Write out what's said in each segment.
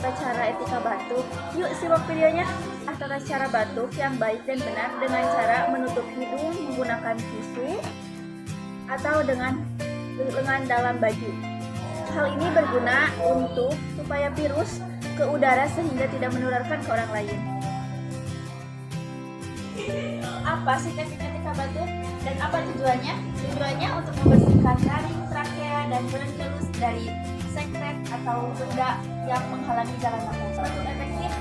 tata cara etika batuk. Yuk simak videonya. Tata cara batuk yang baik dan benar dengan cara menutup hidung menggunakan tisu atau dengan lengan dalam baju. Hal ini berguna untuk supaya virus ke udara sehingga tidak menularkan ke orang lain. Apa sih teknik etika batuk dan apa tujuannya? Tujuannya untuk membersihkan taring, trakea, dan bronkiolus dari sekret atau benda yang menghalangi jalan nafas. Batuk efektif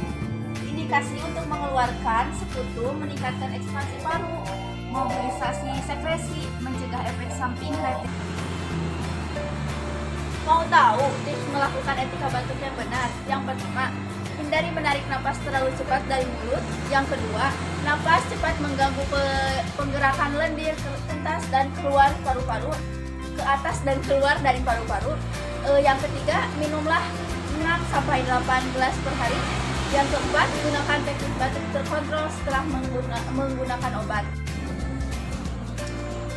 indikasi untuk mengeluarkan sekutu, meningkatkan ekspansi paru, mobilisasi sekresi, mencegah efek samping rapid. Mau tahu tips melakukan etika batuk yang benar? Yang pertama, hindari menarik napas terlalu cepat dari mulut. Yang kedua, napas cepat mengganggu penggerakan lendir ke atas dan keluar paru-paru, ke atas dan keluar dari paru-paru. Yang ketiga, minumlah 6-8 gelas per hari. Yang keempat, gunakan teknik batuk terkontrol setelah menggunakan obat.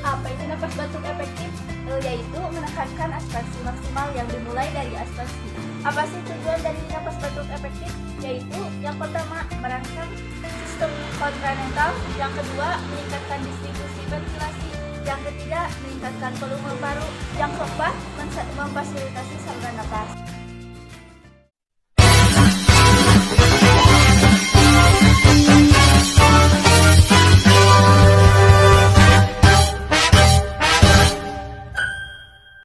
Apa itu napas batuk efektif? Yaitu menekankan aspirasi maksimal yang dimulai dari aspirasi. Apa sih tujuan dari napas batuk efektif? Yaitu yang pertama, merangsang sistem kontranental. Yang kedua, meningkatkan distribusi ventilasi. Yang ketiga, meningkatkan volume paru. Yang keempat, memfasilitasi saluran napas.